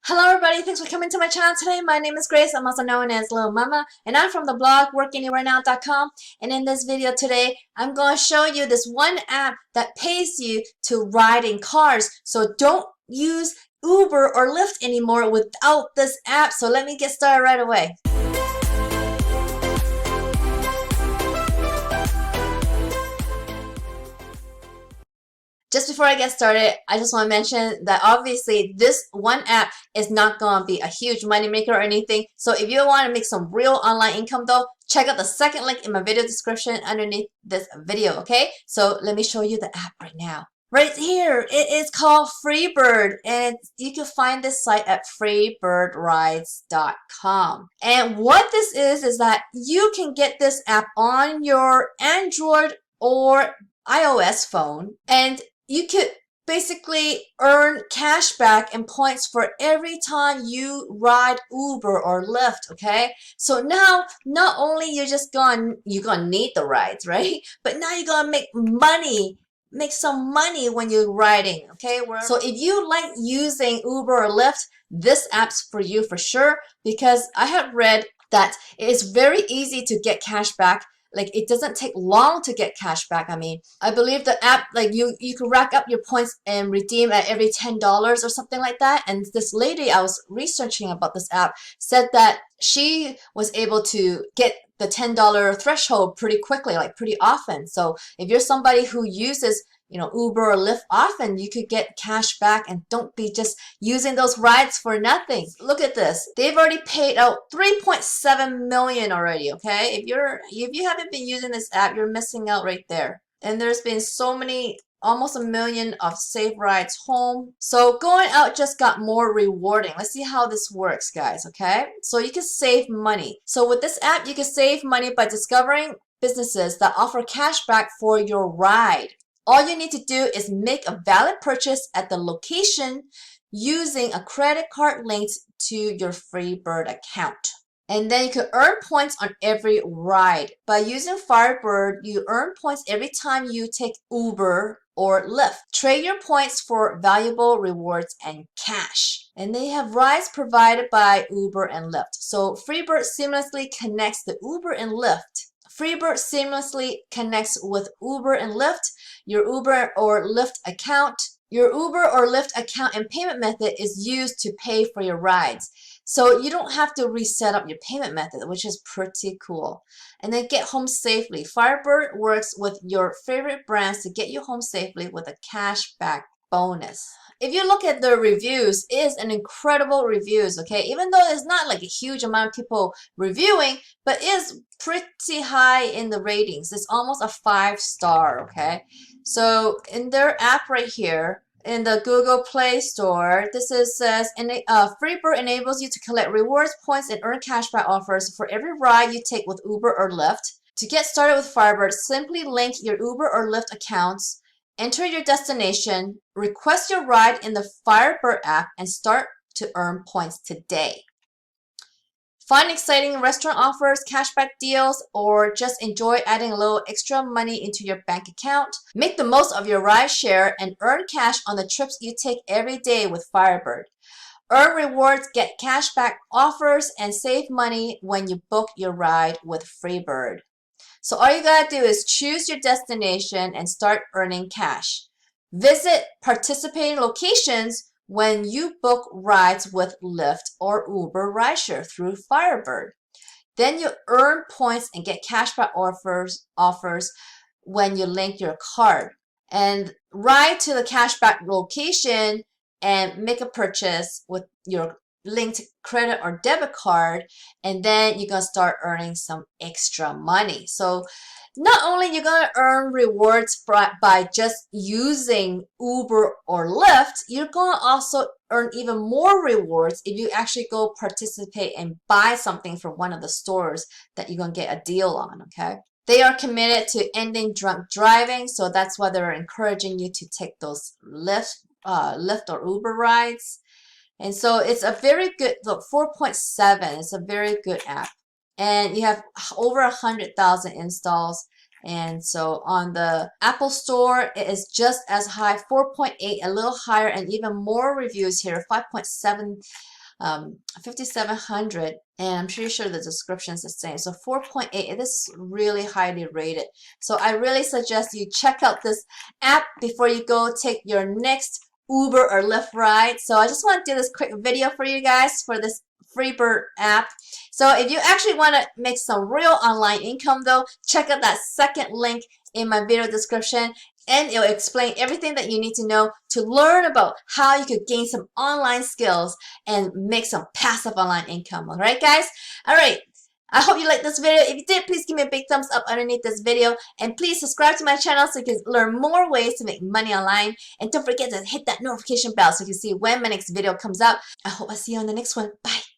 Hello everybody, thanks for coming to my channel today. My name is Grace, I'm also known as Littlemama, and I'm from the blog workanywherenow.com. And in this video today, I'm going to show you this one app that pays you to ride in cars. So don't use Uber or Lyft anymore without this app. So let me get started right away. Just before I get started, I just want to mention that obviously this one app is not going to be a huge money maker or anything. So if you want to make some real online income though, check out the second link in my video description underneath this video, okay? So let me show you the app right now. Right here, it is called Freebird, and you can find this site at freebirdrides.com. And what this is that you can get this app on your Android or iOS phone, and you could basically earn cash back and points for every time you ride Uber or Lyft, okay? So now, not only you're gonna need the rides, right? But now you're gonna make some money when you're riding, okay? So if you like using Uber or Lyft, this app's for you for sure, because I have read that it is very easy to get cash back. Like, it doesn't take long to get cash back. I mean, I believe the app, like, you can rack up your points and redeem at every $10 or something like that. And this lady I was researching about this app said that she was able to get the $10 threshold pretty quickly, like pretty often. So if you're somebody who uses Uber or Lyft often, you could get cash back and don't be just using those rides for nothing. Look at this. They've already paid out 3.7 million already, okay? If you haven't been using this app, you're missing out right there. And there's been so many, almost 1 million of saved rides home. So going out just got more rewarding. Let's see how this works, guys, okay? So you can save money. So with this app, you can save money by discovering businesses that offer cash back for your ride. All you need to do is make a valid purchase at the location using a credit card linked to your Freebird account. And then you can earn points on every ride. By using Freebird, you earn points every time you take Uber or Lyft. Trade your points for valuable rewards and cash. And they have rides provided by Uber and Lyft. So Freebird seamlessly connects the Uber and Lyft. Freebird seamlessly connects with Uber and Lyft, your Uber or Lyft account. Your Uber or Lyft account and payment method is used to pay for your rides. So you don't have to reset up your payment method, which is pretty cool. And then get home safely. Freebird works with your favorite brands to get you home safely with a cashback bonus. If you look at the reviews, it is an incredible reviews, okay? Even though it's not like a huge amount of people reviewing, but it is pretty high in the ratings. It's almost a 5-star, okay? So in their app right here, in the Google Play Store, says Freebird enables you to collect rewards, points, and earn cashback offers for every ride you take with Uber or Lyft. To get started with Freebird, simply link your Uber or Lyft accounts, enter your destination, request your ride in the Freebird app, and start to earn points today. Find exciting restaurant offers, cashback deals, or just enjoy adding a little extra money into your bank account. Make the most of your rideshare and earn cash on the trips you take every day with Freebird. Earn rewards, get cashback offers, and save money when you book your ride with Freebird. So all you gotta do is choose your destination and start earning cash. Visit participating locations when you book rides with Lyft or Uber Rideshare through Freebird. Then you earn points and get cashback offers when you link your card. And ride to the cashback location and make a purchase with your linked credit or debit card, and then you're gonna start earning some extra money. So not only you're gonna earn rewards by just using Uber or Lyft, you're gonna also earn even more rewards if you actually go participate and buy something from one of the stores that you're gonna get a deal on, okay? They are committed to ending drunk driving, so that's why they're encouraging you to take those Lyft or Uber rides. And so it's a very good, look, 4.7, it's a very good app. And you have over 100,000 installs. And so on the Apple Store, it is just as high, 4.8, a little higher, and even more reviews here, 5.7, 5,700, and I'm pretty sure the description is the same. So 4.8, this is really highly rated. So I really suggest you check out this app before you go take your next Uber or Lyft ride. So I just want to do this quick video for you guys for this Freebird app. So if you actually want to make some real online income though, check out that second link in my video description, and it'll explain everything that you need to know to learn about how you could gain some online skills and make some passive online income. All right, guys? All right. I hope you liked this video. If you did, please give me a big thumbs up underneath this video. And please subscribe to my channel so you can learn more ways to make money online. And don't forget to hit that notification bell so you can see when my next video comes out. I hope I see you on the next one. Bye.